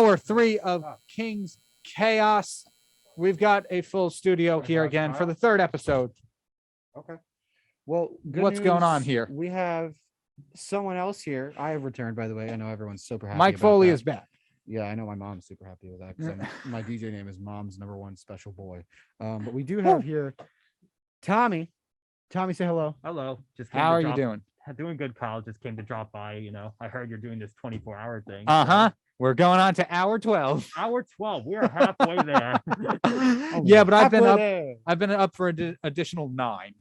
hour 3 of King's Chaos. We've got a full studio here again for the 3rd episode. Okay. Well, what's going on here? We have someone else here. I have returned, by the way. I know everyone's super happy. Mike about Foley that. is back. Yeah, I know my mom's super happy with that because my DJ name is Mom's #1 Special Boy. But we do have here Tommy. Tommy, say hello. Hello. Just how are you doing? Doing good, Kyle. Just came to drop by. You know, I heard you're doing this 24-hour thing. So. We're going on to hour 12. Hour 12. We are halfway there. Yeah, but I've been up for an additional 9.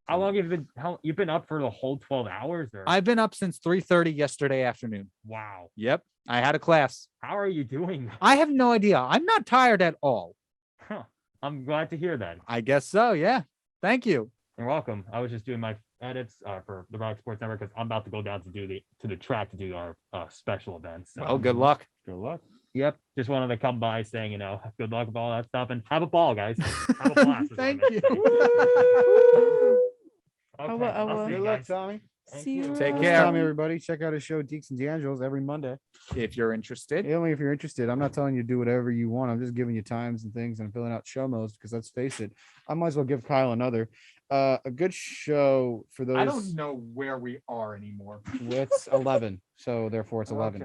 How long have you been? You've been up for the whole 12 hours? Or? I've been up since 3:30 yesterday afternoon. Wow. Yep. I had a class. How are you doing? I have no idea. I'm not tired at all. Huh. I'm glad to hear that. I guess so. Yeah. Thank you. You're welcome. I was just doing my edits for the Rock Sports Network because I'm about to go down to the track to do our special events. So. Oh, good luck. Good luck. Yep. Just wanted to come by saying, you know, good luck with all that stuff and have a ball, guys. Have a blast. Thank you. Okay. Good luck, Tommy. See you. Take care. Tommy, everybody. Check out his show, Deeks and D'Angelo's, every Monday. If you're interested. Only if you're interested. I'm not telling you to do whatever you want. I'm just giving you times and things and filling out show modes because let's face it, I might as well give Kyle another. A good show for those. I don't know where we are anymore. It's 11, so therefore it's 11.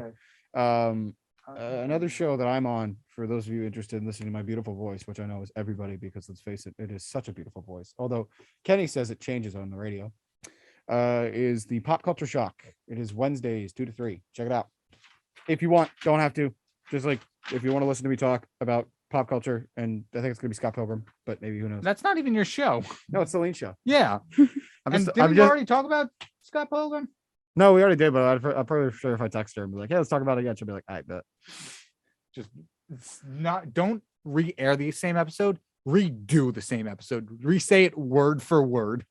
Okay. Another show that I'm on for those of you interested in listening to my beautiful voice, which I know is everybody because let's face it, it is such a beautiful voice. Although Kenny says it changes on the radio. Is the Pop Culture Shock. It is Wednesdays 2 to 3. Check it out. If you want, don't have to. Just like if you want to listen to me talk about pop culture, and I think it's gonna be Scott Pilgrim, but maybe who knows? That's not even your show. No, it's the Lean Show. Yeah. Didn't we already talk about Scott Pilgrim? No, we already did, but I'm probably sure if I text her and be like, "Hey, let's talk about it again," she'll be like, "I bet." Just don't re-air the same episode. Redo the same episode. Re-say it word for word.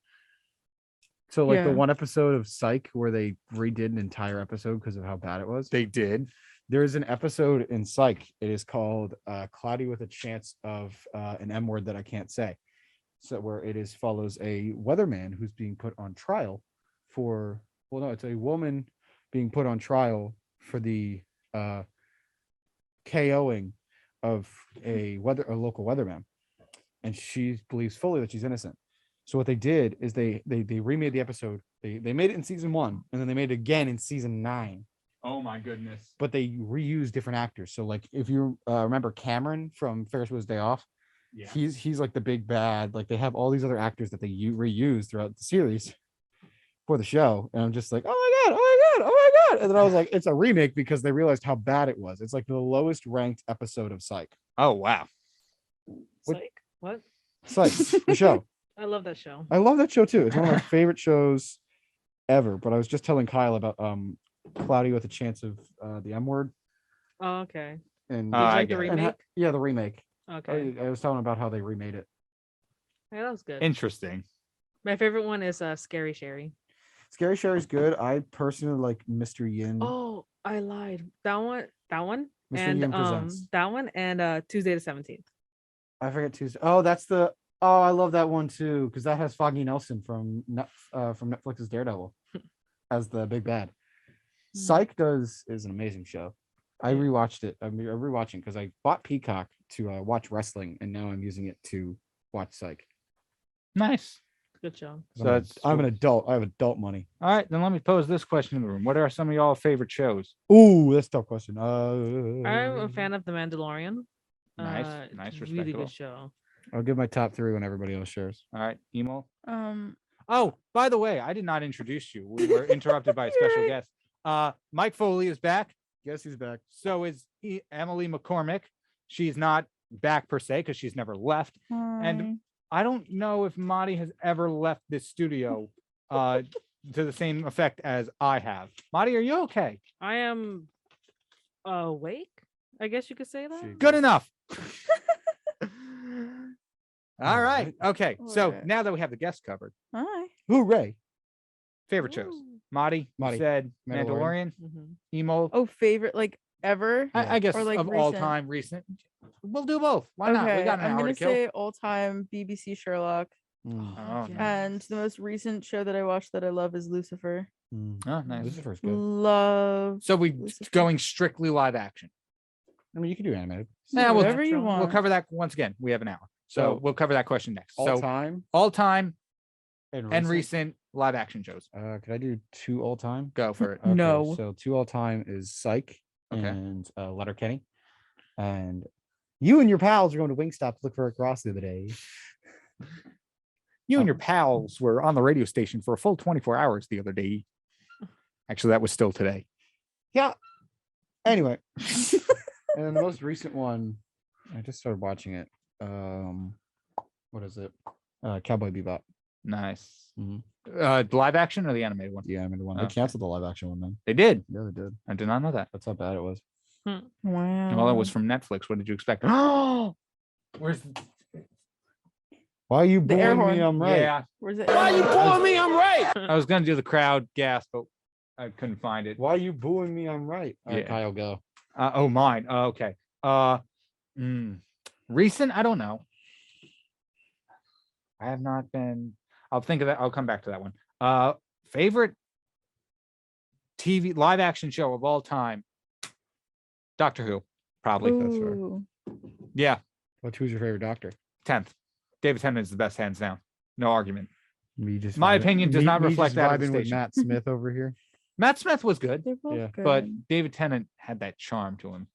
So like the one episode of Psych where they redid an entire episode because of how bad it was. They did. There's an episode in Psych. It is called Cloudy with a Chance of an M word that I can't say. So where it is follows a weatherman who's being put on trial for, well, no, it's a woman being put on trial for the KOing of a local weatherman. And she believes fully that she's innocent. So what they did is they remade the episode. They made it in season 1 and then they made it again in season 9. Oh my goodness. But they reused different actors. So like if you remember Cameron from Ferris Bueller's Day Off, he's like the big bad. Like they have all these other actors that they reuse throughout the series for the show. And I'm just like, oh my God, oh my God, oh my God. And then I was like, it's a remake because they realized how bad it was. It's like the lowest ranked episode of Psych. Oh wow. Psych. What? Psych, the show. I love that show. I love that show too. It's one of my favorite shows ever. But I was just telling Kyle about Cloudy with a Chance of the M word. Oh, okay. And the remake? The remake. Okay. I was telling about how they remade it. Yeah, that was good. Interesting. My favorite one is Scary Sherry. Scary Sherry's good. I personally like Mr. Yin. Oh, I lied. That one. Mr. And Yin Presents. that one and Tuesday the 17th. I forget Tuesday. Oh, that's the. Oh, I love that one too because that has Foggy Nelson from Netflix's Daredevil as the big bad. Psych is an amazing show. I rewatched it. I'm rewatching because I bought Peacock to watch wrestling, and now I'm using it to watch Psych. Nice. Good show. So I'm an adult. I have adult money. All right, then let me pose this question in the room. What are some of y'all favorite shows? Ooh, that's a tough question. I'm a fan of The Mandalorian. Nice, Really respectable. good show. I'll give my top 3 when everybody else shares. All right, Emo. Um, Oh, by the way, I did not introduce you. We were interrupted by a special guest. Mike Foley is back. Guess who's back? So is Emily McCormack. She's not back per se because she's never left. And I don't know if Marty has ever left this studio to the same effect as I have. Marty, are you okay? I am awake. I guess you could say that. Good enough. All right. Okay. So Alright. now that we have the guests covered, Hi. Hooray! favorite shows. Ooh. Marty Marty. said Mandalorian. Mandalorian, Mhm. Emo. Oh, favorite like ever? I guess Or, like, of all recent. time recent. We'll do both. Why not? We Okay, got an I'm hour gonna to kill. say all time BBC Sherlock. Mm. Oh, Okay. And the most recent show that I watched that I love is Lucifer. Mm. Oh, nice. Lucifer's good. Love. So we Lucifer. going strictly live action. I mean, you can do animated. Nah, we'll- Whatever you We'll want. We'll cover that once again. We have an hour. So So, we'll cover that question next. All So time all time and and recent live action shows. Could I do 2 all time? Go for it. Okay, No. So 2 all time is Psych Okay. and Letterkenny. And you and your pals are going to Wingstop to look for a cross the other day. You and your pals were on the radio station for a full 24 hours the other day. Actually, that was still today. Yeah. Anyway. And then the most recent one, I just started watching it. What is it? Cowboy Bebop. Nice. Mhm. Live action or the animated one? The animated one. Okay. They canceled the live action one then. They did. Yeah, they did. I did not know that. That's how bad it was. Wow. Well, it was from Netflix. What did you expect? Oh, where's Why are you The air bullying me? horn. I'm right. Yeah, Where's it? me? I'm right. I was gonna do the crowd gas, but I couldn't find it. Why are you booing me? I'm right. All right, Yeah. Kyle, go. Oh, mine. Okay. Recent? I don't know. I have not been. I'll think of that. I'll come back to that one. Favorite TV live action show of all time? Doctor Who, probably. That's fair. Ooh. Yeah, Who's your favorite doctor? 10th. David Tennant is the best, hands down. No argument. Me just My vibing- opinion does me- not me reflect just that of the vibing with station. Matt Smith over here. Matt Smith was good, They're both Yeah. good. but David Tennant had that charm to him.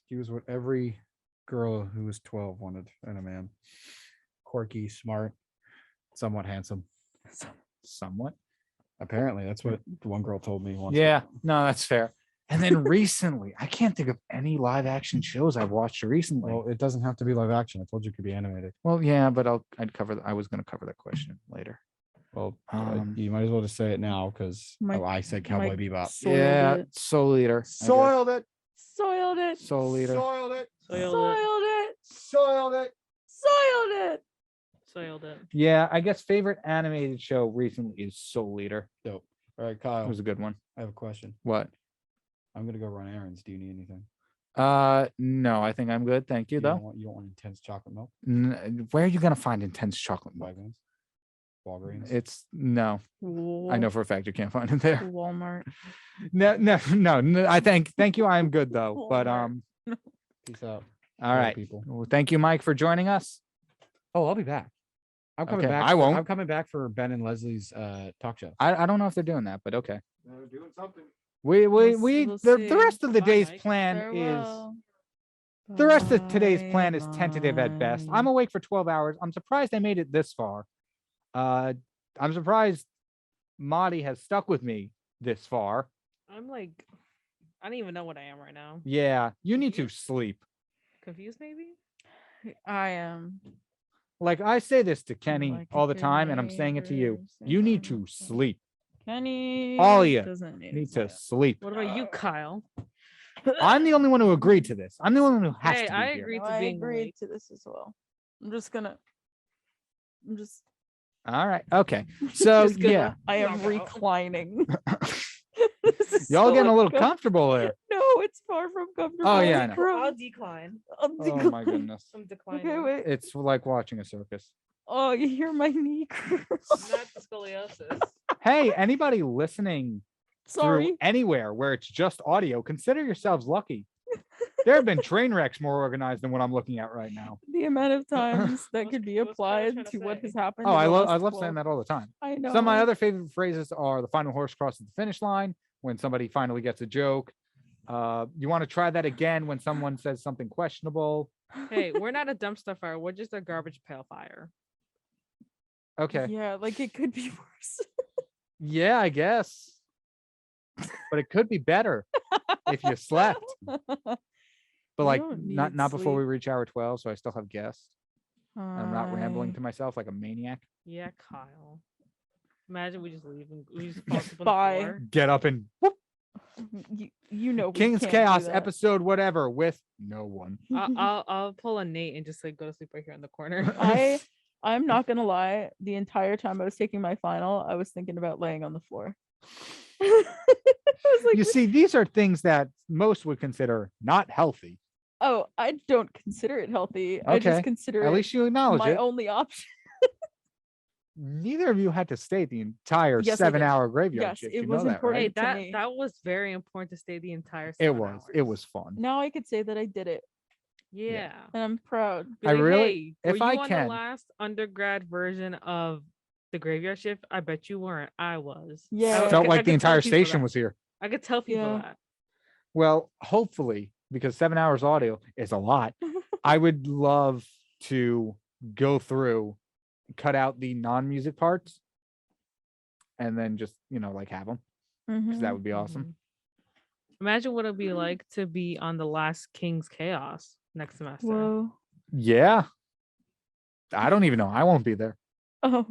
He was what every girl who was 12 wanted in a man. Quirky, smart, somewhat handsome. Somewhat. Apparently, that's what one girl told me once. Yeah, no, that's fair. And then recently, I can't think of any live action shows I've watched recently. Well, it doesn't have to be live action. I told you it could be animated. Well, yeah, but I was going to cover that question later. Well, You you might as well just say it now because Mike- I said Cowboy Mike Bebop. soiled Yeah, it. Soul Eater. I guess. Soiled it. Soiled it. Soul Eater. Soiled it. Soiled it. Soiled it. Soiled it. Soiled it. Soiled it. Yeah, I guess favorite animated show recently is Soul Eater. Dope. All right, It Kyle. was a good one. I have a question. What? I'm gonna go run errands. Do you need anything? No, I think I'm good. Thank you, You don't though. want intense chocolate milk? Where are you gonna find intense chocolate milk? Wegmans? Walgreens? It's no. I know for a fact you can't find it there. Walmart. No. I thank you. I am good though. But Walmart. Peace out. all right. People. Well, thank you, Mike, for joining us. Oh, I'll be back. I'm coming Okay, back. I won't. I'm coming back for Ben and Leslie's talk show. I don't know if they're doing that, but okay. They're doing something. We'll The see. rest of the Bye, day's Mike. plan is Farewell. the rest of today's plan is tentative at best. Bye. I'm awake for 12 hours. I'm surprised I made it this far. I'm surprised Marty has stuck with me this far. I'm like, I don't even know what I am right now. Yeah, you need to sleep. Confused, maybe? I am. Like I say this to Kenny Like a all the good time, and I'm saying it to you. neighbor, You need saying to sleep. Kenny. All of you doesn't need, Need his to life. sleep. What about you, Kyle? I'm the only one who agreed to this. I'm the only one who has Hey, to be I here. agree. No, to I being agreed awake. to this as well. I'm just gonna. I'm just. All right. Okay. So just gonna- yeah, I am Knock out. reclining. This is y'all so getting a little uncomfortable. comfortable there. No, it's far from comfortable. Oh, yeah, I know. Gross. decline. I'll Oh my decline. goodness. I'm declining. Okay, wait. It's like watching a circus. Oh, you hear my knee? Not the scoliosis. Hey, anybody listening Sorry. through anywhere where it's just audio, consider yourselves lucky. There have been train wrecks more organized than what I'm looking at right now. The amount of times that What's- could be what's Kyle applied trying to to what say? has happened. Oh, in I the love last saying 12 that all the time. I know. Some of my other favorite phrases are the final horse crosses the finish line, when somebody finally gets a joke. You want to try that again when someone says something questionable. Hey, we're not a dumpster fire. We're just a garbage pail fire. Okay. Yeah, like it could be worse. Yeah, I guess. But it could be better if you slept. But You like don't not need before we sleep. reach hour 12, so I still have guests. And I'm not rambling Hi. to myself like a maniac. Yeah, Kyle. Imagine we just leave and we just fall asleep on the Bye. floor. Get up and whoop, You know, we King's can't do Chaos that. episode whatever with no one. I'll pull a Nate and just like go to sleep right here in the corner. I'm not gonna lie. The entire time I was taking my final, I was thinking about laying on the floor. I was like, You see, these are things that most would consider not healthy. oh, I don't consider it healthy. I Okay, just consider At it least you acknowledge my it. only option. neither of you had to stay the entire Yes, I did. 7-hour graveyard Yes, shift. it You was know that, important. Hey, right? to that me. that was very important to stay the entire It 7 was. It hours. was fun. Now I could say that I did it, Yeah. and I'm proud. Be I like, really- hey, if were you I on can- the last undergrad version of the graveyard shift? I bet you weren't. I was. Yeah. Felt I like the could tell entire people station that. was here. I could tell people Yeah. that. Well, hopefully, because 7 hours audio is a lot. I would love to go through, cut out the non-music parts, and then just like have them, because that would be awesome. Mhm. Imagine what it'd be like to be on the last King's Chaos next semester. Whoa. Yeah. I don't even know. I won't be there. Oh.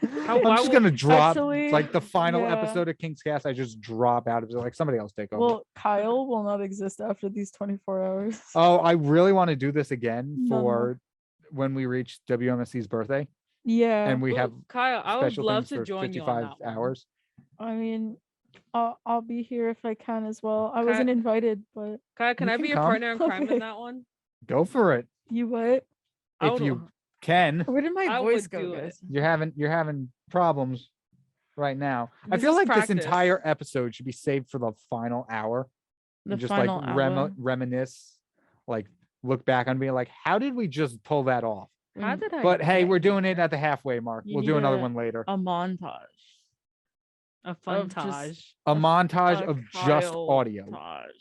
I'm why just would- gonna drop Actually, like the final yeah. episode of King's Cast. I just drop out of it. Like somebody else take over. Well, Kyle will not exist after these 24 hours. Oh, I really want to do this again No. for when we reach WMSC's birthday, Yeah. and we Well, have Kyle, I would special love things to for join you on 55 that one. hours. I mean, I'll be here if I can as well. I Ki- wasn't invited, but Kyle, can You I can be your come. partner in crime Okay. in that one? Go for it you what? I if would- you can. Where did my I voice would go, do it. guys? You're having problems right now. I This feel is like practice. this entire episode should be saved for the final hour. The And just final like hour. reminisce, like look back on being like, how did we just pull that off? How Mm, did I? But hey, get we're doing it here? at the halfway mark. You We'll do need another a- one later. a montage. A fun of just- taj. A montage A of just Kyle audio. Taj.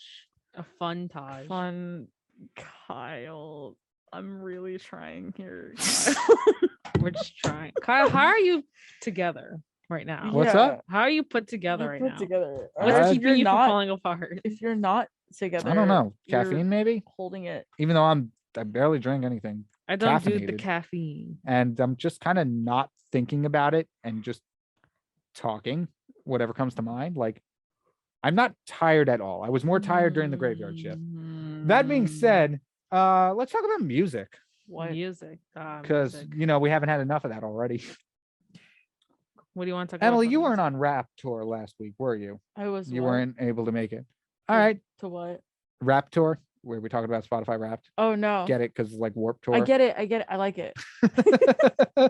A fun taj. Fun Kyle. I'm really trying here. We're just trying. Kyle, how are you together right now? What's up? How are you put together We're right put now? together. What's Uh, if keeping you're you from not, falling apart? if you're not together, I don't know. you're Caffeine, maybe? holding it. Even though I barely drink anything. I don't do the caffeinated. caffeine. And I'm just kind of not thinking about it and just talking, whatever comes to mind. Like, I'm not tired at all. I was more tired during the graveyard shift. That being said, let's talk about music, What? Music. because music. we haven't had enough of that already. What do you want to talk Emily, about? you weren't on Rap Tour last week, were you? I was. You what? weren't able to make it. All To- right, To what? Rap Tour, where we talked about Spotify Wrapped. Oh no. Get it? Because like Warp Tour. I get it. I get it. I like it. Do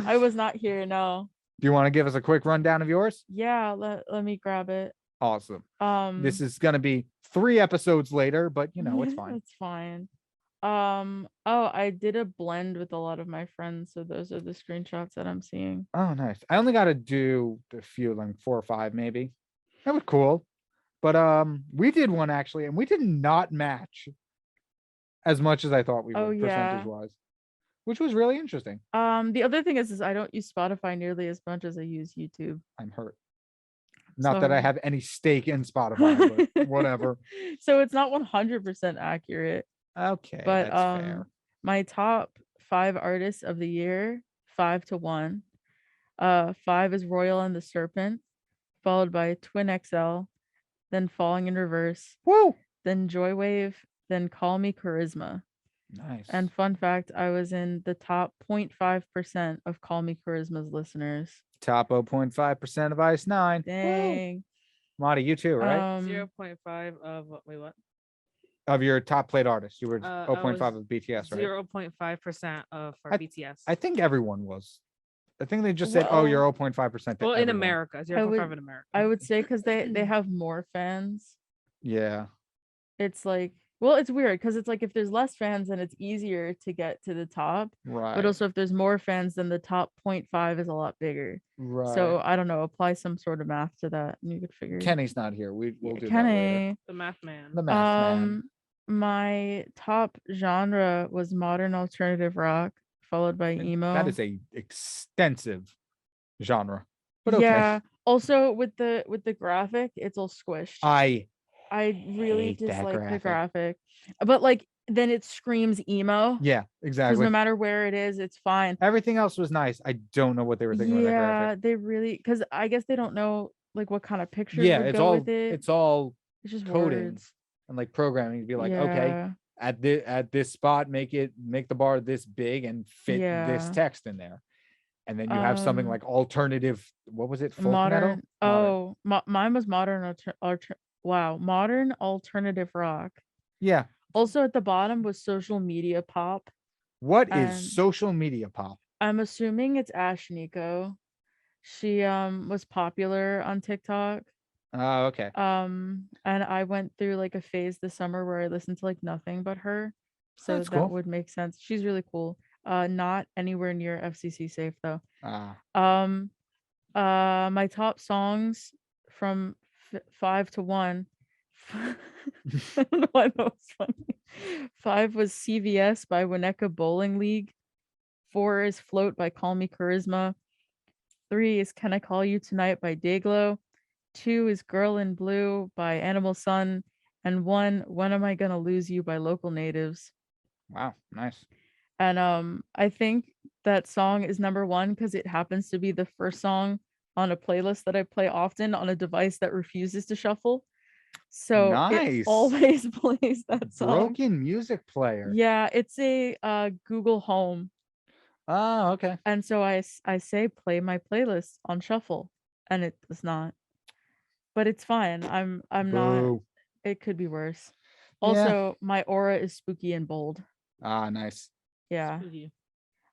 I was not here. No. you want to give us a quick rundown of yours? Yeah. Let me grab it. Awesome. This This is gonna be 3 episodes later, but it's fine. It's fine. Oh, I did a blend with a lot of my friends, so those are the screenshots that I'm seeing. Oh, nice. I only got to do a few, like 4 or 5, maybe. That was cool. But we did one actually, and we did not match as much as I thought we would, Oh, yeah. percentage wise, which was really interesting. The other thing is I don't use Spotify nearly as much as I use YouTube. I'm hurt. Not that I Sorry. have any stake in Spotify, but whatever. So it's not 100% accurate. Okay, But that's fair. my top 5 artists of the year, 5-1. 5 is Royal and the Serpent, followed by Twin XL, then Falling in Reverse, Woo! then Joywave, then Call Me Charisma. Nice. And fun fact, I was in the top 0.5% of Call Me Charisma's listeners. top 0.5% of Ice 9. Woo! Dang. Marty, you too, right? 0.5 of wait, what? Of your top played artists, you were I 0.5 was of BTS, right? 0.5% of our BTS. I think everyone was. I think they just said, "Oh, Well- you're 0.5%." to well, in everyone. America, 0.5 in America. I would say because they have more fans. Yeah. It's like, well, it's weird because it's like if there's less fans, then it's easier to get to the top. Right. But also if there's more fans, then the top 0.5 is a lot bigger. right. So I don't know, apply some sort of math to that and you could figure. Kenny's not here. We'll Yeah, do that later. Kenny. the math man. The math man. My top genre was modern alternative rock, followed by And emo. That is a extensive genre. But okay. Yeah. Also with the graphic, it's all squished. I I really hate that dislike the graphic. graphic. But like then it screams emo. yeah, Because exactly. no matter where it is, it's fine. Everything else was nice. I don't know what they were thinking with that Yeah, graphic. they really because I guess they don't know like what kind of pictures Yeah, would it's go all with it. it's all It's just coding words. and like programming to be like, okay, Yeah. at this spot, make the bar this big and fit this Yeah. text in there. And then you have something Um, like alternative, what was it? Folk Modern. metal? Modern. Oh, mine was modern. Modern alternative rock. Yeah. Also at the bottom was social media pop. What And- is social media pop? I'm assuming it's Ash Nico. She was popular on TikTok. Oh, okay. And I went through like a phase this summer where I listened to like nothing but her. So That's that cool. would make sense. She's really cool. Not anywhere near FCC safe though. Ah, My top songs from 5 to 1. I don't know why that was funny. 5 was CVS by Winnetka Bowling League. 4 is Float by Call Me Charisma. 3 is Can I Call You Tonight by Dayglow. 2 is Girl in Blue by Animal Sun. And 1, When Am I Gonna Lose You by Local Natives. wow, nice. And I think that song is number 1 because it happens to be the first song on a playlist that I play often on a device that refuses to shuffle. So Nice. it always plays that song. Broken music player. Yeah, it's a Google Home. Oh, okay. And so I say play my playlist on shuffle, and it does not. But it's fine. I'm not. Boo. It could be worse. Yeah. Also, my aura is spooky and bold. Ah, nice. Yeah, Spooky.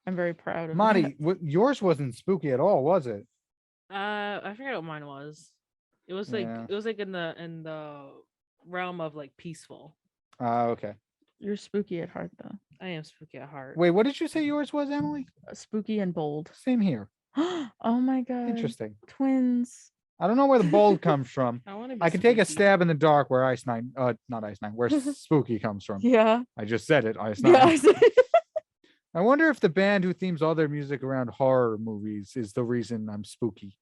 I'm very proud of Monty, yours wasn't spooky at all, was it? I forget what mine was. It was like Yeah. it was like in the realm of like peaceful. Ah, okay. that. You're spooky at heart, though. I am spooky at heart. Wait, what did you say yours was, Emily? Spooky and bold. Same here. Oh my god. Interesting. Twins. I don't know where the bold comes from. I want to. I can take a stab in the dark where Ice Nine, not Ice Nine, where spooky comes from. Yeah. I just said it, Ice Nine. Yeah. I said- I wonder if the band who themes all their music around horror movies is the reason I'm spooky.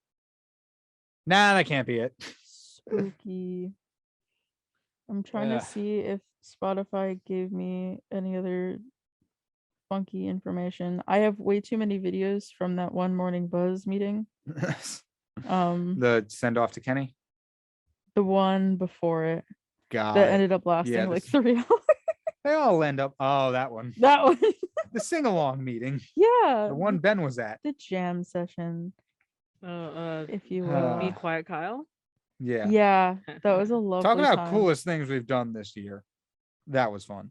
Nah, that can't be it. Spooky. I'm trying Yeah. to see if Spotify gave me any other funky information. I have way too many videos from that one Morning Buzz meeting. The send off to Kenny. The one before it God, that ended up lasting Yeah, like this- 3 hours. they all end up. Oh, that one. That one. The sing along meeting. Yeah. The one Ben was at. The jam session, if you will. Be quiet, Kyle. Yeah. Yeah, that was a lovely Talk about time. coolest things we've done this year. That was fun.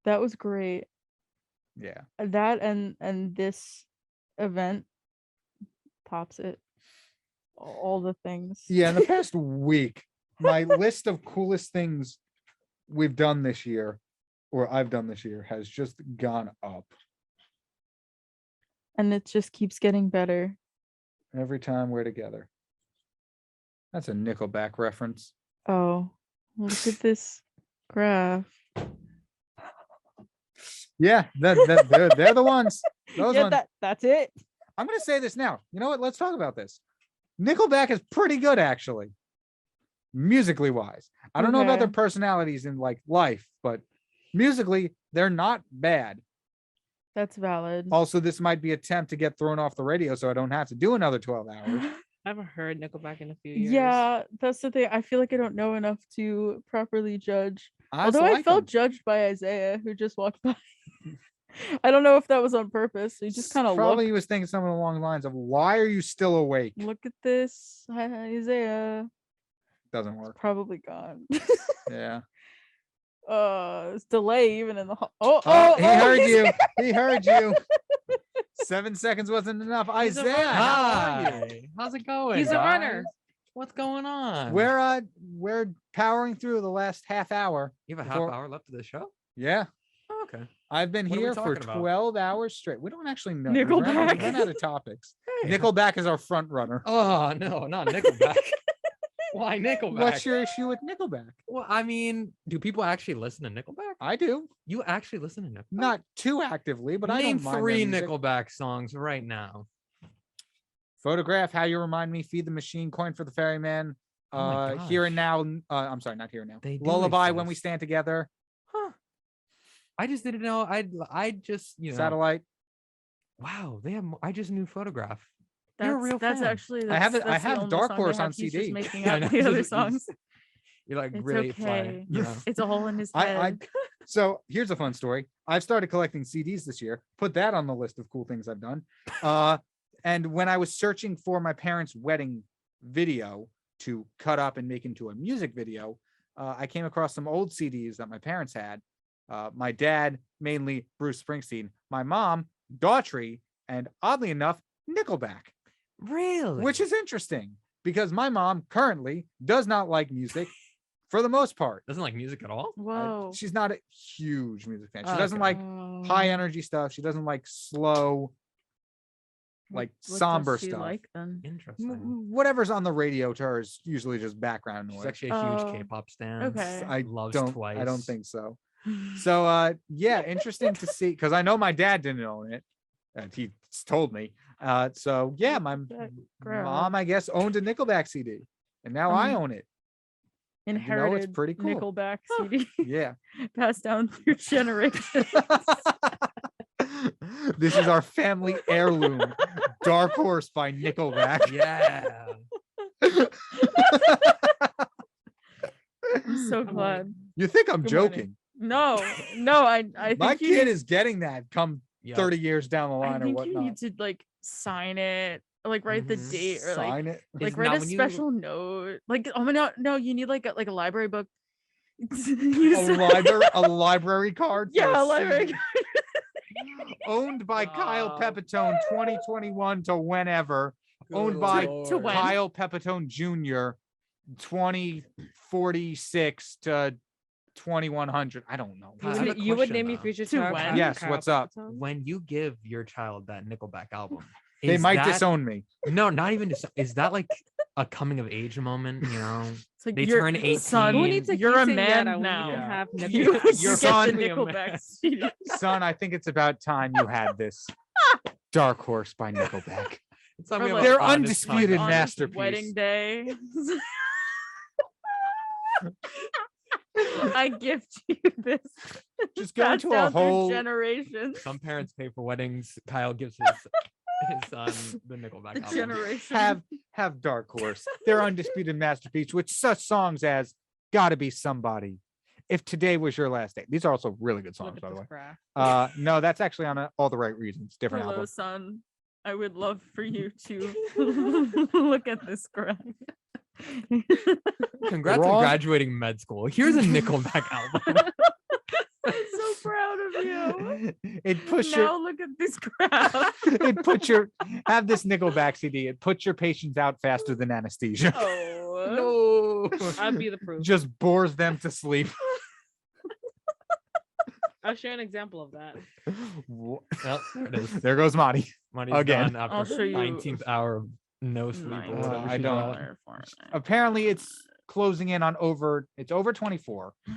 That was great. Yeah. That and this event tops it. All the things. Yeah. In the past week, my list of coolest things we've done this year, or I've done this year, has just gone up And it just keeps getting better. every time we're together. That's a Nickelback reference. Oh, look at this graph. Yeah, they're the ones. Those Yeah, ones. that's it. I'm gonna say this now. You know what? Let's talk about this. Nickelback is pretty good, actually, musically wise. I don't know about their Okay. personalities in like life, but musically, they're not bad. That's valid. Also, this might be an attempt to get thrown off the radio, so I don't have to do another 12 hours. I haven't heard Nickelback in a few years. Yeah, that's the thing. I feel like I don't know enough to properly judge. I Although also I like felt them. judged by Isaiah, who just walked by. I don't know if that was on purpose. He just kind of Probably looked. he was thinking something along the lines of, "Why are you still awake?" Look at this, Isaiah. Doesn't work. Probably gone. Yeah. It's delay even in the. Oh, Oh, he heard he's- you. He heard you. 7 seconds wasn't enough. He's a Isaiah, runner. how are you? Hi, how's it going? He's a runner. guys? What's going on? We're powering through the last half hour. You have a before- half hour left of the show? Yeah. Oh, okay. I've been What are we here for talking about? 12 hours straight. We don't actually know. We ran Nickelback. out of topics. Hey. Nickelback is our front runner. Oh no, not Nickelback. Why Nickelback? What's your issue with Nickelback? Well, I mean, do people actually listen to Nickelback? I do. You actually listen to Nickelback? Not too actively, but I Name don't mind their 3 music. Nickelback songs right now. Photograph, How You Remind Me, Feed the Machine, Coin for the Ferryman, Oh my Here and gosh. Now. I'm sorry, not Here and Now. They do Lullaby, When We exist. Stand Together, Huh. I just didn't know. I just, Satellite. wow, they have I just knew Photograph. You're a real That's fan. actually. I have that's I the have only Dark song they Horse have. on He's CD. just making Yeah, I up know, the you other just- songs. You're like It's really okay. fly. You know? It's a hole in his I head. so here's a fun story. I've started collecting CDs this year. Put that on the list of cool things I've done. And when I was searching for my parents' wedding video to cut up and make into a music video, I came across some old CDs that my parents had. My dad, mainly Bruce Springsteen. My mom, Daughtry, and oddly enough, Nickelback, Really? which is interesting because my mom currently does not like music for the most part. doesn't like music at all. Whoa. She's not a huge music fan. She Oh, doesn't okay. like high Oh. energy stuff. She doesn't like slow, like What does somber she stuff. like then? Interesting. Whatever's on the radio to her is usually just background She's noise. actually a huge Oh, K-pop stan. okay. I Loves don't. Twice. I don't think so. So yeah, interesting to see because I know my dad didn't own it, and he told me. So yeah, my That grab. mom, I guess, owned a Nickelback CD, and now I own it. Inherited pretty cool. Nickelback CD Yeah. passed down through generations. This is our family heirloom, Dark Horse by Nickelback. Yeah. I'm so glad. You think I'm Good morning. joking? No, I think My you kid need- is getting that come Yep. 30 years down the I line or think you whatnot. need to like sign it, like write the Mhm. date or like Sign it. Is write now a when you- special note. Like oh no, you need like a library book. A library card. for Yeah, a a library. CD. Owned by Kyle Oh. Pepitone, 2021 to whenever. Owned Good by To when? Kyle Pepitone Jr., 2046 to 2100. I don't know. I have a You would question, name your though. future To child when? Kyle Yes, what's up? Pepitone? When you give your child that Nickelback album, They is might that- disown me. No, not even is that like a coming of age moment? You know, It's like They you're, turn 18. Son, Who needs to you're keep a saying man that? We now. can have You Nickelback. get Your the son- Nickelback CD. Son, I think it's about time you had this. Dark Horse by Nickelback. it's time Or we have like- a They're honest undisputed On conversation. his masterpiece. Wedding day. I gift you this. Just go Passed into a down through whole. generations. Some parents pay for weddings. Kyle gives his son the Nickelback The album. generation. Have Dark Horse. Their undisputed masterpiece with such songs as "Gotta Be Somebody," "If Today Was Your Last Day." These are also really good songs, Look by at the this way. graph. No, that's actually on All the Right Reasons. Different Hello, album. son. I would love for you to look at this graph. Congrats Wrong. on graduating med school. Here's a Nickelback album. I'm so proud of you. It puts Now your. look at this graph. It puts your. Have this Nickelback CD. It puts your patients out faster than anesthesia. Oh. No. I'd be the proof. Just bores them to sleep. I'll share an example of that. Well, there it is. There goes Monty. Money's Again. done I'll after show you 19th hour of no sleep. Nice. or whatever I she's don't- on. Apparently, it's closing in on over. It's over 24. Good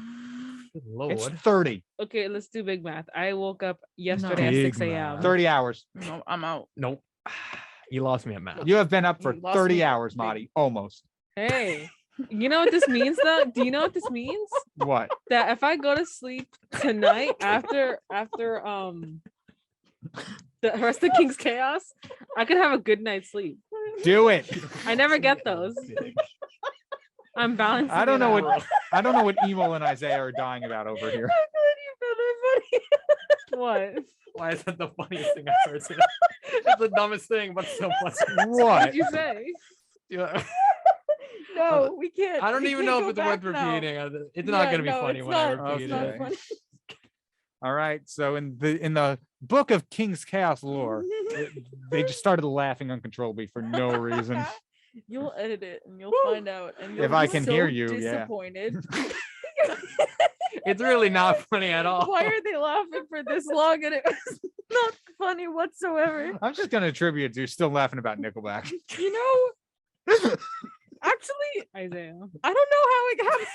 It's Lord. 30. Okay, let's do big math. I woke up yesterday Big at 6 a.m. math. 30 hours. No, I'm out. Nope. You lost me at math. You have been up for You lost 30 me. hours, Monty. Almost. Hey, you know what this means though? Do you know what this means? What? That if I go to sleep tonight after the rest of King's Chaos, I could have a good night's sleep. Do it. I never get those. I'm balancing. I don't it know out. what Emo and Isaiah are dying about over here. What? Why is that the funniest thing I've heard today? It's the dumbest thing, but so funny. What What? did you say? Yeah. No, we can't. I don't we even can't know if go it's worth back now. repeating. It's not Yeah, gonna be no, funny it's when I not. repeat It's not Okay. funny. All right. So in the book of King's Chaos lore, they just started laughing uncontrollably for no reason. You'll edit it and you'll find out. And If you'll I be can so hear you, yeah. disappointed. It's really not funny at all. Why are they laughing for this long and it was not funny whatsoever? I'm just gonna attribute to still laughing about Nickelback. You know, actually, Isaiah. I don't know how it happened.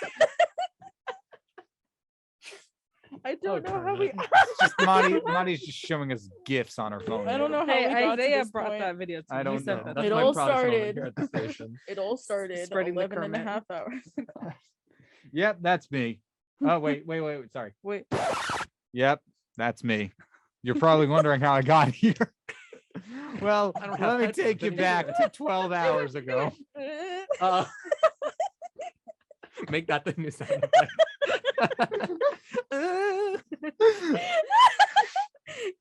I don't know how we. Just Monty's just showing us gifs on her phone. I don't know how Hey, we got to Isaiah this brought point. that video to I me. don't He sent know. that That's It to my me. all proudest moment started- here at the station. It all started Spreading the 11 and a Kermit. half hours ago. Yep, that's me. Oh wait. Sorry. Wait. Yep, that's me. You're probably wondering how I got here. Well, I don't have let me headphones take you anymore. back to 12 hours ago. Uh, make that the new sound effect.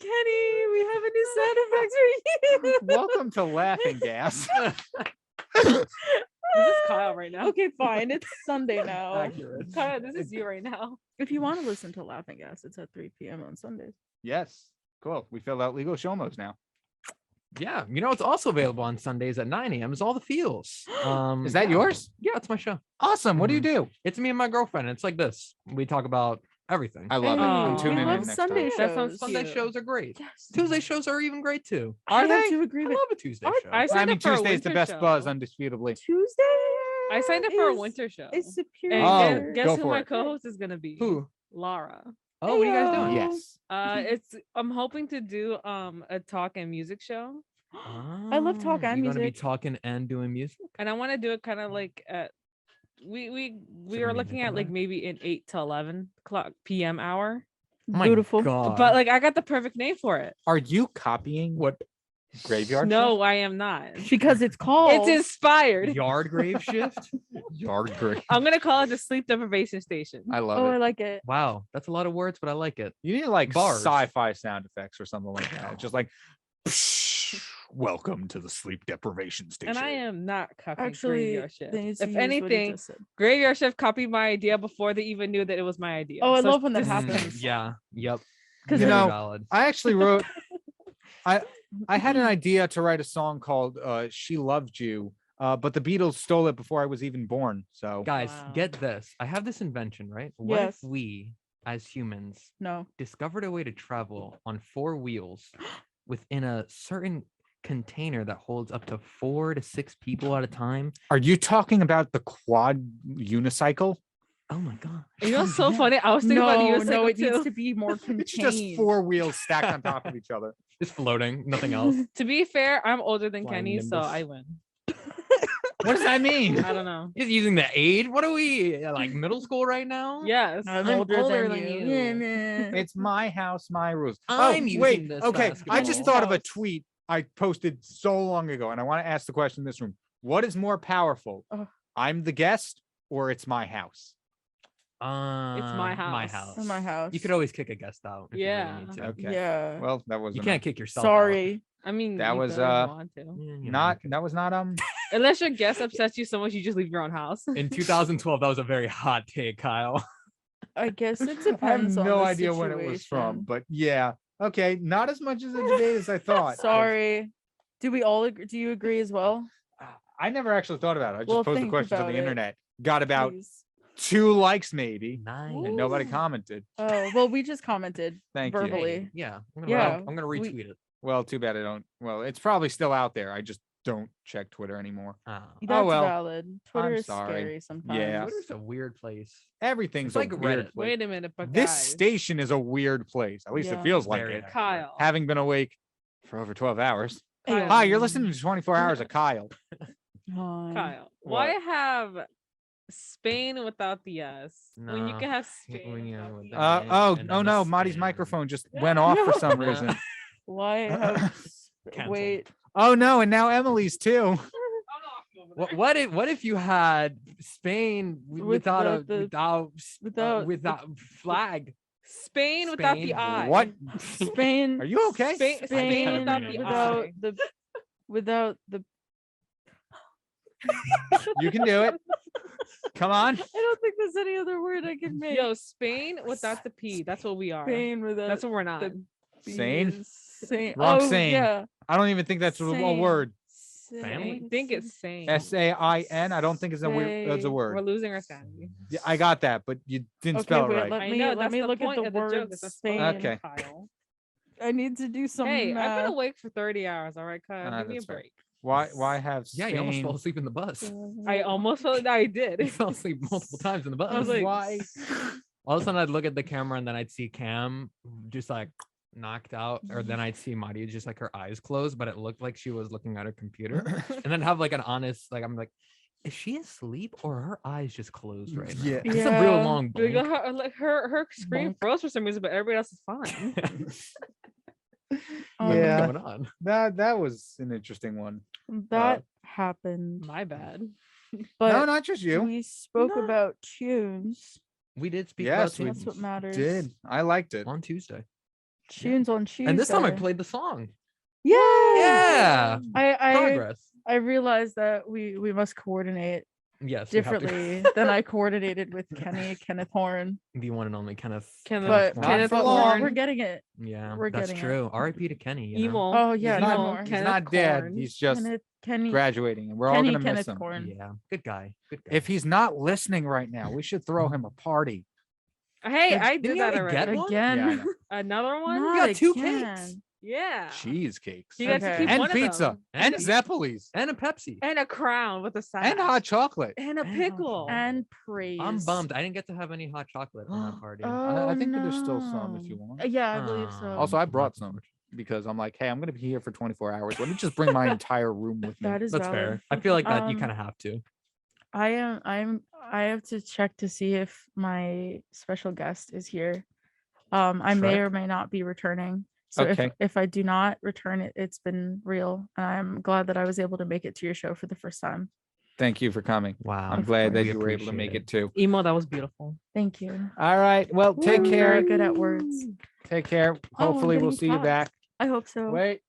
Kenny, we have a new sound effect for you. Welcome to Laughing Gas. This is Kyle right now. Okay, fine. It's Sunday now. Accurate. Kyle, this is you right now. If you want to listen to Laughing Gas, it's at 3 p.m. on Sundays. Yes, cool. We filled out legal showmos now. Yeah, you know it's also available on Sundays at 9 a.m. is All the Feels. Is that yeah. yours? Yeah, it's my show. Awesome. What do you do? It's me and my girlfriend. It's like this. We talk about everything. I love it. I'm Hey, tuning we in love next Sunday time. That sounds shows. Sunday cute. shows are great. Yes. Tuesday shows are even great too. Are I have they? to agree I with love a Tuesday show. I I signed mean, up for a Tuesday's the winter best buzz, show. undisputably. Tuesday. I signed up for a is- winter show. Is superior. And Oh, guess go who for my it. co-host is gonna be? Who? Laura. Oh, what are you guys doing? Heyo. Yes. It's I'm hoping to do a talk and music show, I love talk Oh, and you're gonna be music. talking and doing music. and I want to do it kind of like at we gonna are be looking at like Nickelback? maybe an 8 to 11 o'clock p.m. hour. Oh my Beautiful. God. But like I got the perfect name for it. Are you copying what Graveyard No, I am not. Because it's called. It's inspired. Yard grave shift. Yard Grave? I'm gonna call it the sleep deprivation station. I love Oh, I it. like it. Wow, that's a lot of words, but I like it. You need like Bars. sci-fi sound effects or something like that. Just like, welcome to the sleep deprivation station. And I am not copying Actually, Graveyard Shift. they need to If use what he anything, just said. Graveyard Shift copied my idea before they even knew that it was my idea. Oh, I So love when that this is- happens. Yeah. Yep. 'Cause You Very know, valid. I actually wrote. I had an idea to write a song called "She Loved You," but the Beatles stole it before I was even born. So Guys, Wow. get this. I have this invention, right? What Yes. if we, as humans, No. discovered a way to travel on 4 wheels within a certain container that holds up to 4 to 6 people at a time? are you talking about the quad unicycle? Oh my god. You know, what's so funny. I was thinking about No, you. no, it needs too. to be more contained. It's just 4 wheels stacked on top of each other. Just floating, nothing else. To be fair, I'm older than Flying Kenny, so Nimbus. I win. What does that mean? I don't know. He's using the aid. What are we like middle school right now? Yes. I'm I'm older, older than, than you. you. Yeah, man. It's my house, my rules. I'm oh, using wait. this Okay, I just basketball. thought of a House. tweet I posted so long ago, and I want to ask the question in this room: what is more powerful? Ugh. I'm the guest, or it's my house? My my My house. house. In my house. You could always kick a guest out. If Yeah. You really need to. Okay. Yeah. Well, that was You can't kick yourself. Sorry. I mean, That you was, could if you want to. Out. Yeah, you know, not. you That was not. Unless your guest upsets you so much, you just leave your own house. could. In 2012, that was a very hot take, Kyle. I guess it I have depends on no the idea when it was from, situation. but yeah. Okay, not as much as a debate as I thought. Sorry. Do we all agree? Do you agree as well? I never actually thought about it. I just Well, posted think questions on about the it. internet. Got about Please. 2 likes maybe, Nine. and nobody commented. Oh, well, we just commented Thank you. verbally. Yeah. Yeah, I'm gonna we- retweet it. Well, too bad I don't. Well, it's probably still out there. I just don't check Twitter anymore. Oh. That's well, valid. Twitter is sorry. scary sometimes. Yeah. Twitter's a weird place. Everything's It's like a weird Reddit. place. Wait a minute, but This guys, station is a weird place. At least Yeah. it feels like Very it. accurate. Kyle. Having been awake for over 12 hours. Kyle. Hi, you're listening to 24 hours of Kyle. Hi. Kyle, What? why have Spain without the S when you No, can have when Spain? you- without when the the- S? Oh and no, then no, the Marty's spin. microphone just went off for some Yeah. reason. Why have Canceled. wait? Oh no, and now Emily's too. What if you had Spain without a without flag? Spain without the Spain. I. What? Spain. Are you okay? Spain, Spain Spain without the without I. the without the. You can do it. Come on. I don't think there's any other word I can make. Yo, Spain without the P. That's what we are. Spain without. That's what we're not. the B Sane? is Sane. Wrong Oh, sane. Yeah. I don't even think that's a Sane. word. Family? I think it's sane. SAIN. I don't think it's a word. That's a We're word. losing our sanity. Yeah, I got that, but you didn't Okay, spell it wait, right. let I me know, let that's me the look at point the of the joke, word is that's Spain. Okay. Kyle. I need to do some Hey, I've math. been awake for 30 hours. All right, Kyle. Give me a that's fair. break. Why have Yeah, you almost Spain- fell asleep in the bus. I almost felt I You did. fell asleep multiple times in the bus. I was like, Why? All of a sudden, I'd look at the camera and then I'd see Cam just like knocked out, or then I'd see Maddie just like her eyes closed, but it looked like she was looking at her computer. And then have like an honest, like I'm like, is she asleep or her eyes just closed right now? Yeah. It's a real Yeah. long Like, blink. her screen Bonk. froze for some reason, but everybody else is fine. Um, Yeah. What's going on? That was an interesting one. That happened. My bad. But No, not just you. we spoke No. about tunes. We did speak Yes, about we That's what tunes matters. Did I liked it? on Tuesday. Tunes on Tuesday. And this time I played the song. Yeah. Yeah. I Progress. I realized that we must coordinate Yes, you have to- differently than I coordinated with Kenneth Horn. the one and only Kenneth. But Not Kenneth for we're- long. we're getting it. Yeah, We're that's getting it. true. R.I.P. to Kenny. You know? Emo. Oh, yeah, He's no not, more. he's Kenneth not dead. Corn. He's just Kenny graduating, and we're all gonna miss Kenneth him. Corn. Yeah, good guy. Good guy. If he's not listening right now, we should throw him a party. Hey, I Didn't did he that already get already. one? Again. Yeah, I know. Another one? Not got 2 again. cakes. Yeah. Cheesecakes You got to Okay. keep and one pizza of them. and And- Zeppelis and a Pepsi. And a crown with a sash. and hot chocolate. And a And hot pickle. And praise. I'm bummed. I didn't get to have any hot chocolate on that party. Oh, I think that there's still some if you no. want. Yeah, I believe so. Also, I brought some because I'm like, hey, I'm gonna be here for 24 hours. Let me just bring my entire room with me. That is That's valid. fair. I feel like that you Um, kind of have to. I have to check to see if my special guest is here. I may Shrek? or may not be returning. So Okay. if I do not return it, it's been real. And I'm glad that I was able to make it to your show for the first time. Thank you for coming. Wow. I'm Of glad that course. you We were able to make appreciate it too. Emo, that was beautiful. Thank you. All right. Well, take I'm care. very good at words. Take care. I'm Hopefully, we'll getting see you hot. back. I hope so. Wait.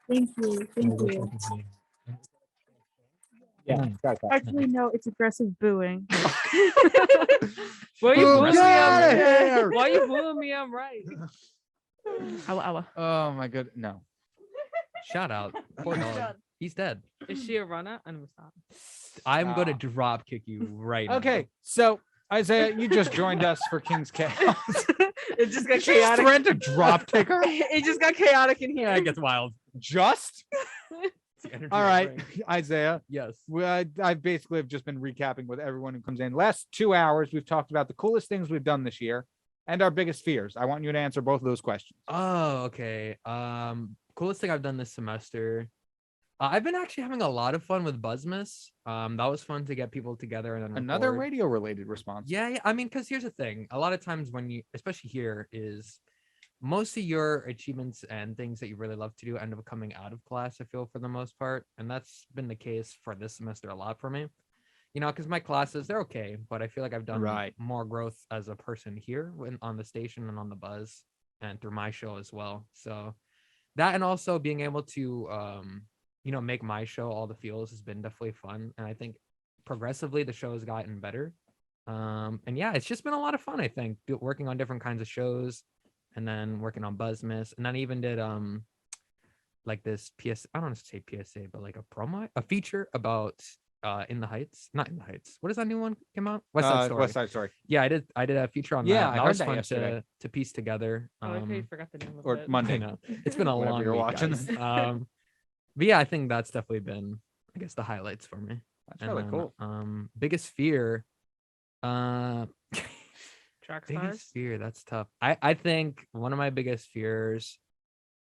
Thank you. Thank you. Yeah. Actually, no, it's aggressive booing. Why you Boo, booing me? get outta I'm here! Why you booing me? I'm right. Ow, ow. Oh my good. No. Shout out. Poor dog. Done. He's dead. Is she a runner? I'm stop. I'm gonna Stop. drop kick you right now. Okay. So Isaiah, you just joined us for King's Chaos. It just got Did you just chaotic. threaten to drop kick her? It just got chaotic in here. Yeah, it gets wild. Just? It's the energy All I right, bring. Isaiah. Yes. I basically have just been recapping with everyone who comes in. Last 2 hours, we've talked about the coolest things we've done this year and our biggest fears. I want you to answer both of those questions. Oh, okay. Coolest thing I've done this semester. I've been actually having a lot of fun with Buzzmas. That was fun to get people together and then Another record. radio related response. Yeah. I mean, because here's the thing. A lot of times when you, especially here, is most of your achievements and things that you really love to do end up coming out of class, I feel, for the most part. And that's been the case for this semester a lot for me. You know, because my classes, they're okay, but I feel like I've done Right. more growth as a person here on the station and on the buzz and through my show as well. So that, and also being able to, make my show all the feels has been definitely fun. And I think progressively the show has gotten better. And yeah, it's just been a lot of fun, I think, working on different kinds of shows and then working on Buzzmas. And then I even did like this I don't want to say PSA, but like a feature about not In the Heights. What is that new one came out? West Side Story. West Side Story. Yeah, I did a feature on Yeah, that. I That heard was that fun yesterday. to piece together. I like how you forgot the name of Or it. I Monday. know. It's been a Whenever long you're week, watching guys. this. But yeah, I think that's definitely been, I guess, the highlights for me. That's And really then, cool. Biggest fear. Track Biggest stars. fear. That's tough. I think one of my biggest fears.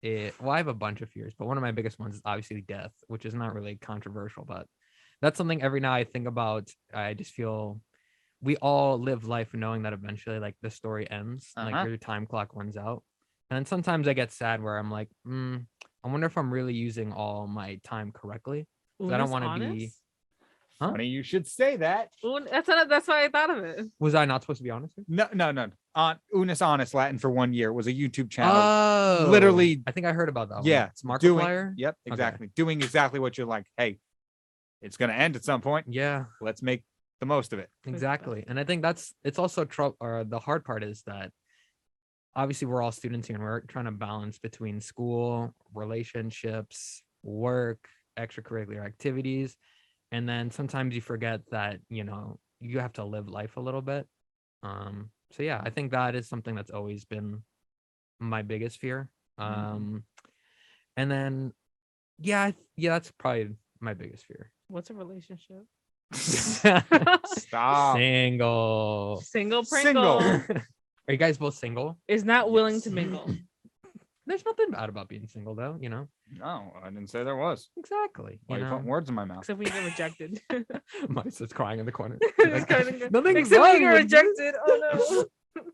I have a bunch of fears, but one of my biggest ones is obviously death, which is not really controversial, but that's something every now I think about. I just feel we all live life knowing that eventually, like, the story ends, and, like, Uh-huh. your time clock runs out. And then sometimes I get sad where I'm like, I wonder if I'm really using all my time correctly. 'Cause I don't Una's want to be. honest? Huh? Funny you should say that. That's why I thought of it. Was I not supposed to be honest? here? No. Unis Honest Latin for 1 year was a YouTube channel. Oh, literally- I think I heard about that. Yeah, One. It's doing. Markiplier. Yep, exactly. Doing exactly what you're like. Hey, it's gonna end at some point. Yeah, Let's make the most of it. exactly. And I think it's also the hard part is that obviously we're all students here and we're trying to balance between school, relationships, work, extracurricular activities. And then sometimes you forget that, you have to live life a little bit. So yeah, I think that is something that's always been my biggest fear. And then, yeah, that's probably my biggest fear. What's a relationship? Stop. Single. Single Single. Pringle Are you guys both single? is not willing Yes. to mingle. There's nothing bad about being single, though. No, I didn't say there was. Exactly. Why are you putting words in my mouth? Except when you get rejected. Mice is crying in the corner. Just kinda- Nothing Except when you wrong get with rejected. Oh no.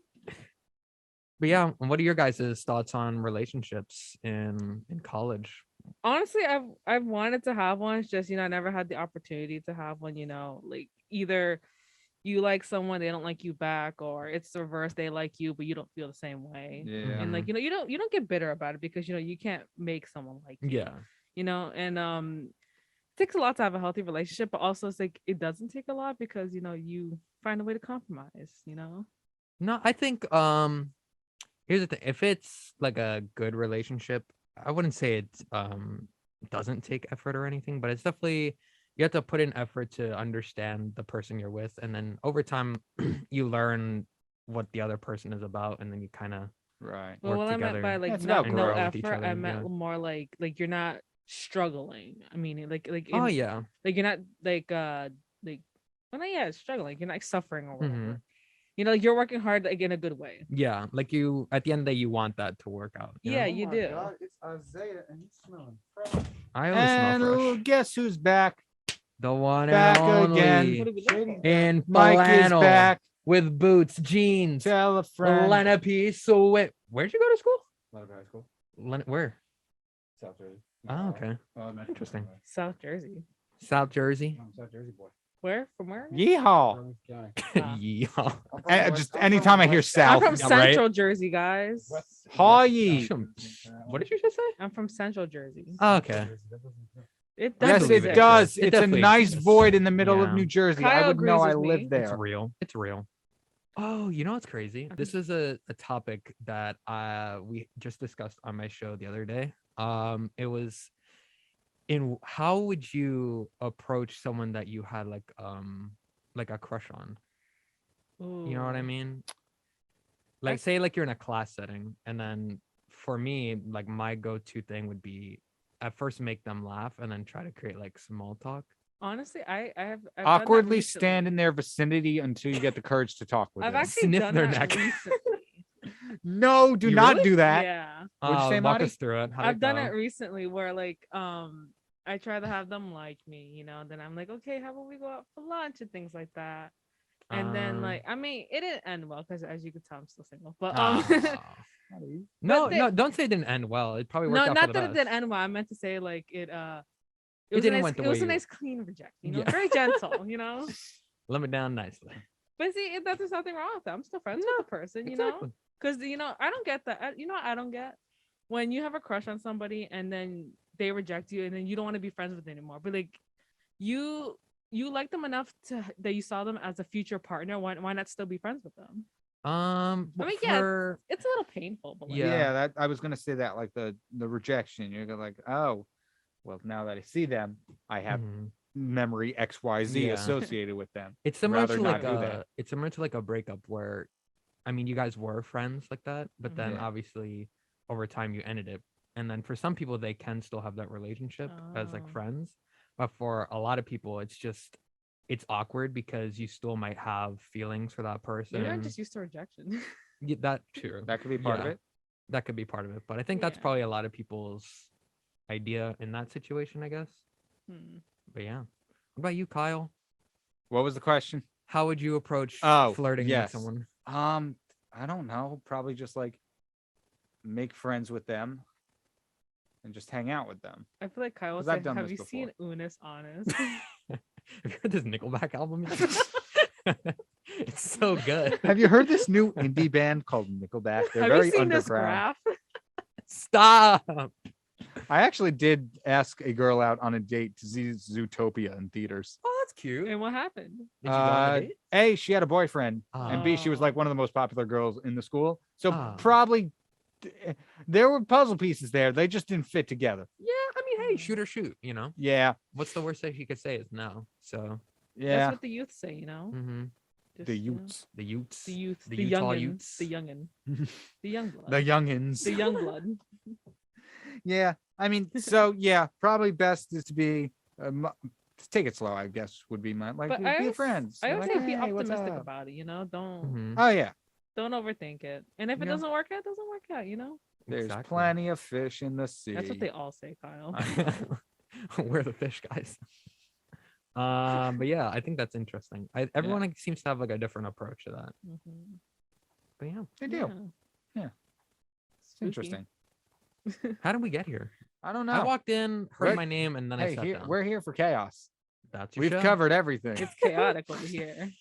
But yeah, what are your guys' thoughts on relationships in college? Honestly, I've wanted to have one. It's just, I never had the opportunity to have one, like either you like someone, they don't like you back, or it's the reverse, they like you, but you don't feel the same way. Yeah. And like, you don't get bitter about it because you can't make someone like you. Yeah. And takes a lot to have a healthy relationship, but also it's like it doesn't take a lot because you find a way to compromise. No, I think here's the thing. If it's like a good relationship, I wouldn't say it doesn't take effort or anything, but it's definitely you have to put in effort to understand the person you're with, and then over time you learn what the other person is about, and then you kind of Right. Well, work what I meant together. by like it's not about no growing with each effort, other, I meant yeah. more like you're not struggling. I mean, like Oh in, yeah. like you're not like well, not yeah, struggling. You're not suffering or whatever. Mhm. Like you're working hard like in a good way. Yeah, like you at the end of the day you want that to work out. You Yeah, know? you do. It's Isaiah and he's smelling fresh. I always smell And fresh. guess who's back? The one Back and again. only What do we look for? in Mike is flannel back. with boots, jeans, Tell a friend. Lenape. So wait, where'd you go to school? Leonard High School, Where? South Jersey. Oh, okay. Interesting. South Jersey. South Jersey. I'm South Jersey boy. Where? From where? Yeehaw. Burlington County. Yeah. Just anytime I hear I'm South, from yeah, right? Central Jersey, guys. Haw ye. What did you just say? I'm from Central Jersey. Oh, okay. It does Yes, believe it it. does. It It's a definitely nice exists. void in the middle of Yeah. New Jersey. I Kyle would know agrees I with me. live It's there. real. It's real. Oh, you know what's crazy? This is a topic that we just discussed on my show the other day. It was in how would you approach someone that you had like a crush on? You know what I Ooh. mean? Like That's- say like you're in a class setting, and then for me, like my go-to thing would be at first make them laugh and then try to create like small talk. Honestly, I've done that Awkwardly recently. stand in their vicinity until you get the courage to talk with I've them. actually Sniff done their that neck. recently. No, do You not really? do that. Yeah. What'd you say, Walk Marty? us through it. How'd I've done go? it recently where like I try to have them like me, then I'm like, okay, how about we go out for lunch and things like that. And then like I mean it didn't end well because as you can tell I'm still single. But Ah. No, they- no, don't say it didn't end well. It probably worked no, out not for the that it best. didn't end well. I meant to say like it was didn't a nice, went the it was way a you- nice clean rejection, Yeah. very gentle, Let me down nicely. But see, there's nothing wrong with that. I'm still friends with the person, Exactly. because I don't get that. What I don't get when you have a crush on somebody and then they reject you and then you don't want to be friends with them anymore. But like you like them enough that you saw them as a future partner. Why not still be friends with them? I mean, yeah, It's a little painful, but like, Yeah. Yeah, that I was gonna say that, like the rejection. You're gonna like, oh, well, now that I see them, I have Mhm. memory XYZ Yeah. associated with them. It's similar rather to not like do that. it's similar to like a breakup where, I mean, you guys were friends like that, but then Yeah. obviously over time you ended it. And then for some people they can still have that relationship as like Oh. friends, but for a lot of people it's awkward because you still might have feelings for that person. maybe I'm just used to rejection. Yeah, that true. That could be part of Yeah. it. That could be part of it, but I think that's Yeah. probably a lot of people's idea in that situation, I guess. Hmm. But yeah, what about you, Kyle? What was the question? How would you approach Oh, flirting yes. with someone? I don't know. Probably just like make friends with them and just hang out with them. I feel like Kyle would 'Cause I've say, done have this you seen Unis Honest? Have you heard this Nickelback album? It's so good. Have you heard this new indie band called Nickelback? They're Have very you seen this underground. graph? Stop. I actually did ask a girl out on a date to see Zootopia in theaters. Oh, that's cute. And what happened? Did you go on a date? A, she had a boyfriend, and B, she was like Oh. one of the most popular girls in the school. So Ah. probably there were puzzle pieces there. They just didn't fit together. Yeah, I mean, hey, shoot or shoot. You know, Yeah, what's the worst thing she could say is no. So, yeah. That's what the youth say, mm-hmm. Just, The you know, Utes, The Utes, the youth, the the Utah youngins, Utes. the youngin, the young blood, the youngins. the young blood. Yeah, I mean, so yeah, probably best is to be just take it slow. I guess would be my like But be I always, friends. I You're always like, say be "Hey, what's optimistic up?" about it. Don't Mhm. Oh yeah, don't overthink it. And if it Yeah. doesn't work out, it doesn't work out. there's Exactly. plenty of fish in the sea. That's what they all say, Kyle. We're the fish guys. But yeah, I think that's interesting. Everyone like, seems to have like a different approach to that. Mhm. But yeah, They do. Yeah. It's Spooky. interesting. how did we get here? I don't know. I walked in, heard We're- my name, and then I Hey, sat down. we're here for chaos. That's your We've show. covered everything. It's chaotic over here.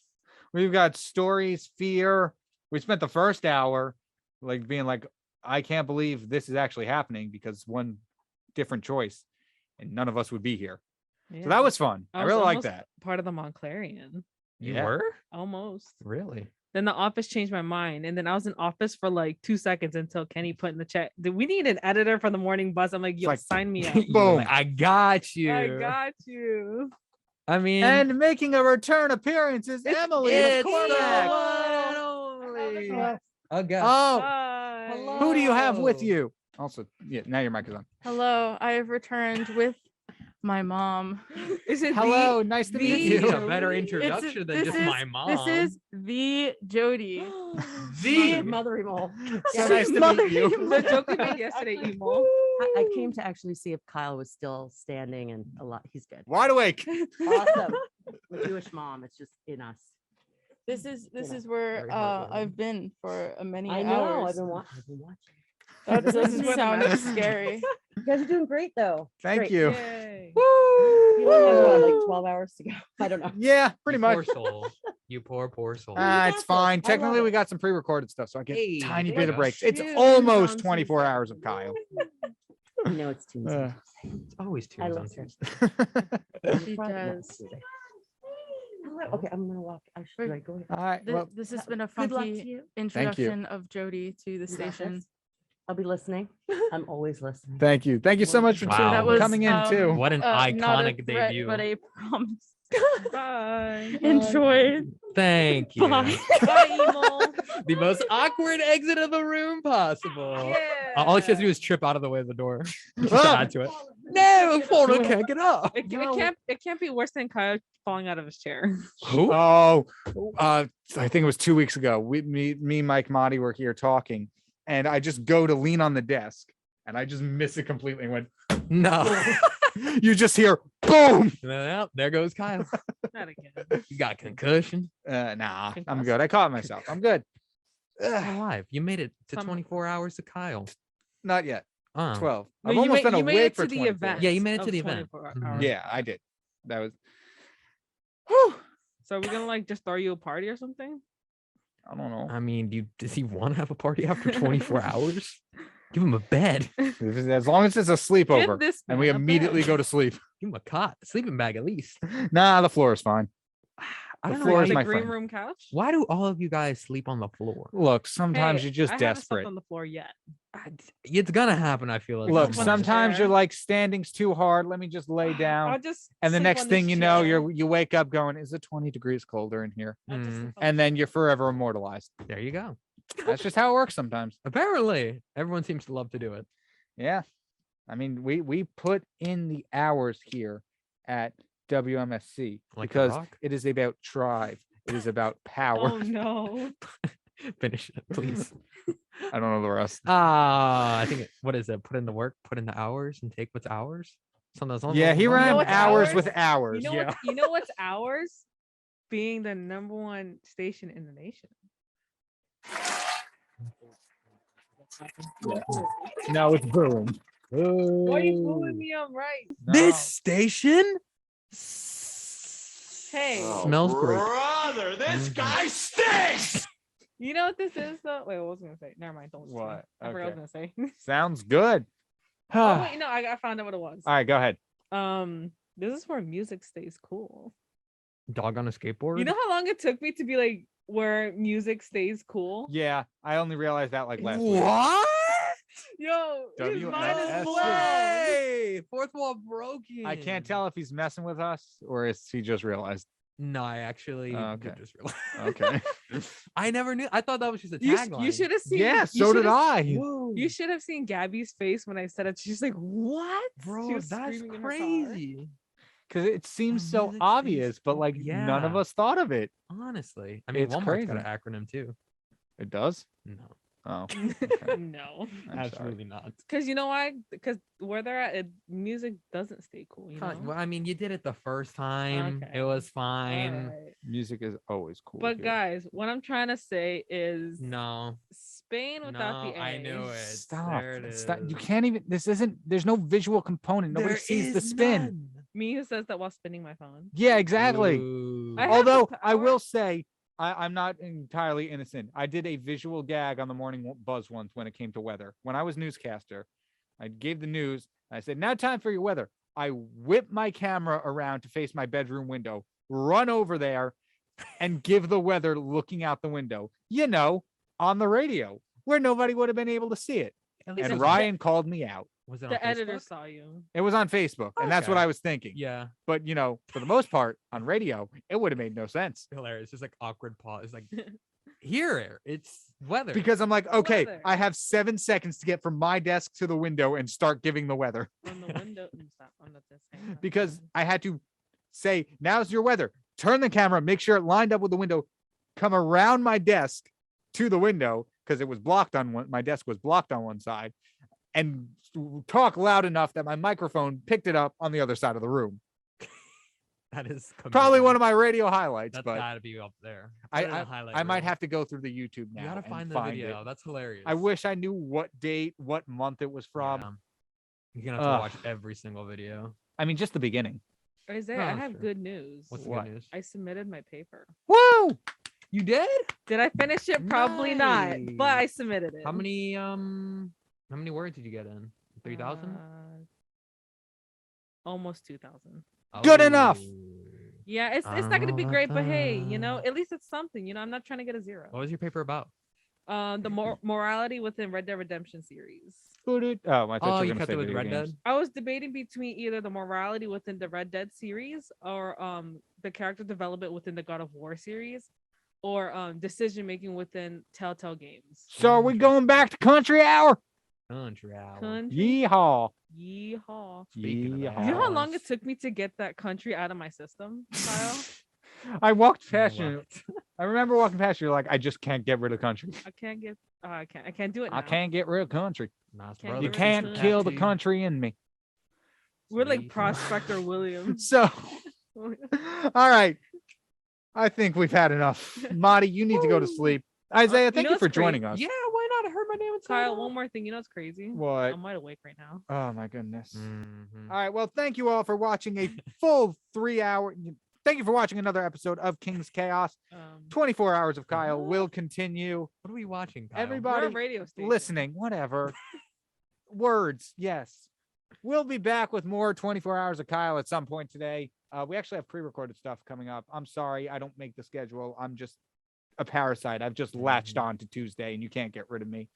We've got stories, fear. We spent the first hour like being like, I can't believe this is actually happening because one different choice and none of us would be here. So that was fun. I really like almost that. Part of the Montclarian. You Yeah. were Almost. really. Then the office changed my mind. And then I was in office for like 2 seconds until Kenny put in the chat. Do we need an editor for the morning buzz? I'm like, yo, like- sign me up. You were Boom. like, I got you. I got you. I mean, And making a return appearance is Emily it's McCormack. Emily. Okay. Oh, Bye. who do you have with Hello. you? Also, yeah, now your mic is on. Hello, I have returned with my mom. Is it Hello, nice to meet You need you. a better It's- introduction than this just is- my mom. This is the Jody. the Mother Emo. So nice to meet you. the joke we made yesterday, Emo? I came to actually see if Kyle was still standing and a lot. He's good. Wide awake. Awesome. I'm a Jewish mom. It's just in us. This is know, where very heartwarming. I've been for many I know. I've hours. been watching. That This is doesn't where the sound magic scary. You guys are doing great though. Thank Great. you. Yay. You only have what, like 12 hours to go. I don't know. Yeah, pretty You much. Poor soul. You poor soul. Ah, you it's got this. fine. I love Technically, we it. got some pre-recorded stuff, so I get Hey, a tiny there bit you of go. breaks. It's Cheers almost on 24 Tuesday. hours of Kyle. You know it's Tuesday. Uh, It's always I Tuesday on listen. Tuesday. She Friday- no, does. Tuesday. Okay, I'm gonna walk. I should Right. go ahead. All right. Well, This has been a Good luck to funky you. introduction of Jody to the You got station. this. I'll be listening. I'm always listening. thank you. Thank you so much for Wow. That was coming in too. What an not a iconic threat, debut. but a promise. Bye. Enjoy. Thank you. Bye. Bye, Emo. The most awkward exit of the room possible. All she has to do is trip out of the way of the door. Just to Ah! add to it. No, phone can't get up. It can't be worse than Kyle falling out of his chair. Who? Oh, I think it was 2 weeks ago. Me, Mike, Monty were here talking, and I just go to lean on the desk, and I just miss it completely. And went, No. you just hear boom. Well, there goes Kyle. Not again. You got concussion. Nah, I'm good. I caught myself. I'm good. You're Ugh, alive. You made it to Some- 24 hours to Kyle. not yet. 12. No, I've you almost made- been you made awake it for to the 24. event. Yeah, you made it to of the event. 24 Mhm. hours. Yeah, I did. That was. Whew, So are we gonna like just throw you a party or something? I don't know. I mean, does he want to have a party after 24 hours? Give him a bed. As long as it's a sleepover, Give this and we man a immediately bed. go to sleep. Give him a cot, a sleeping bag at least. Nah, the floor is fine. I The don't know floor why, is the my green friend. room couch. why do all of you guys sleep on the floor? Look, sometimes Hey, you're just I haven't slept desperate. on the floor yet. It's gonna happen. I feel like. Look, someday. sometimes you're chair. like standing's too hard. Let me just lay I'll down. just And the sleep next on thing this you know, chair. you wake up going, is it 20 degrees colder in here? I'll just Mm. sleep on And the then you're forever immortalized. There you go. That's just how it works sometimes. Apparently, everyone seems to love to do it. Yeah. I mean, we put in the hours here at WMSC Like The because Rock? it is about drive. It is about power. Oh no. Finish it, please. I don't know the rest. I think what is it? Put in the work, put in the hours, and take what's ours. Something Yeah, he know ran what's hours ours? with hours. You know Yeah. what? You know what's ours? Being the #1 station in the nation. No, it's brewing. Why are you fooling me? I'm right. This station Hey. smells great. Brother, this guy stinks. You know what this is though? Wait, what was I gonna say? Never mind. Don't listen to me. What? I forgot what I was gonna say. Sounds good. oh All wait, no, I found out what it was. right, go ahead. This is where music stays cool. Dog on a skateboard. You know how long it took me to be like where music stays cool? Yeah, I only realized that like last week. what? Yo, his mind is WMSC. blown. Way! Fourth wall broken. I can't tell if he's messing with us or if he just realized. No, I actually Oh, did okay. just realize. Okay. I never knew. I thought that was just a You, tagline. you should have seen. Yeah, you so did should've- I. You should have seen Gabby's face when I said it. She's like, "What, She Bro, was that's screaming in her car. crazy. Because it seems Oh, so music obvious, stays but cool. like none of Yeah. us thought of it. Honestly, I mean, It's Walmart's got crazy. an acronym too. It does? No, Oh. no, I'm absolutely not. because you know why? Because where they're at, music doesn't stay cool. You know. Well, I mean, you did it the first time. Okay. It was fine. Alright. Music is always cool. But here. guys, what I'm trying to say is No, Spain without no, the A. I knew it. Stop. There it Stop. You is. can't even. This isn't. There's no visual component. Nobody There sees the is spin. none. Me who says that while spinning my phone. Yeah, exactly. Ooh. I have the Although I power. will say, I'm not entirely innocent. I did a visual gag on the morning buzz once when it came to weather. When I was newscaster, I gave the news. I said, "Now time for your weather." I whip my camera around to face my bedroom window, run over there, and give the weather looking out the window, on the radio where nobody would have been able to see it. At least And it was- Ryan called me out. was it on The editor Facebook? saw you. It was on Facebook, and that's what Okay. I was thinking. Yeah, But for the most part, on radio, it would have made no sense. hilarious. Just like awkward pause. It's like here, it's weather. Because I'm like, okay, Weather. I have 7 seconds to get from my desk to the window and start giving the weather. On the window. Stop. I'm not this. hang on. Because I had to say, now's your weather. Turn the camera, make sure it lined up with the window, come around my desk to the window because it was blocked on one. My desk was blocked on one side, and talk loud enough that my microphone picked it up on the other side of the room. that is Probably one commitment. of my radio highlights, That's but gotta be up there. I- Put it in a highlight I might reel. have to go through the YouTube now. You gotta and find the find video. it. That's hilarious. I wish I knew what date, what month it was from. Yeah. You're gonna have to watch every single video. I mean, just the beginning. Isaiah, I Oh, have sure. good news. What's the What? good news? I submitted my paper. Woo! You did? Did I finish it? Probably not, but I Nice. submitted it. How many words did you get in? 3,000? Almost 2,000. Good enough. Yeah, it's not gonna be great, but hey, at least it's something. I'm not trying to get a zero. What was your paper about? The morality within Red Dead Redemption series. Oh, I thought Oh, you you were kept it going with to say Red video Dead? games. I was debating between either the morality within the Red Dead series or the character development within the God of War series or decision making within Telltale Games. So are we going back to Country Hour? Country hour. Country. Yeehaw. Yeehaw. Speaking of Yeehaw. that. You know how long it took me to get that country out of my system, Kyle? I walked past you. What? I remember walking past you like, I just can't get rid of country. I can't get. I can't do it now. I can't get rid of country. Nas Can't You get Brothers can't Sister kill the tattoo. country in me. We're like Sweet. Prospector Williams. So, all right. I think we've had enough. Marty, you need to go to sleep. Isaiah, thank know you what's for crazy? joining us. Yeah, why not? I heard my name inside. Kyle, one more thing. You know what's crazy? What? I'm wide awake right now. Oh my goodness. Mhm. All right. Well, thank you all for watching a full 3 hour. Thank you for watching another episode of King's Chaos. 24 hours of Kyle will continue. What are we watching, Kyle? We're Everybody a radio station. listening, whatever. Words, yes. We'll be back with more 24 hours of Kyle at some point today. We actually have pre-recorded stuff coming up. I'm sorry, I don't make the schedule. I'm just a parasite. I've just latched on to Tuesday, and you can't get rid of me.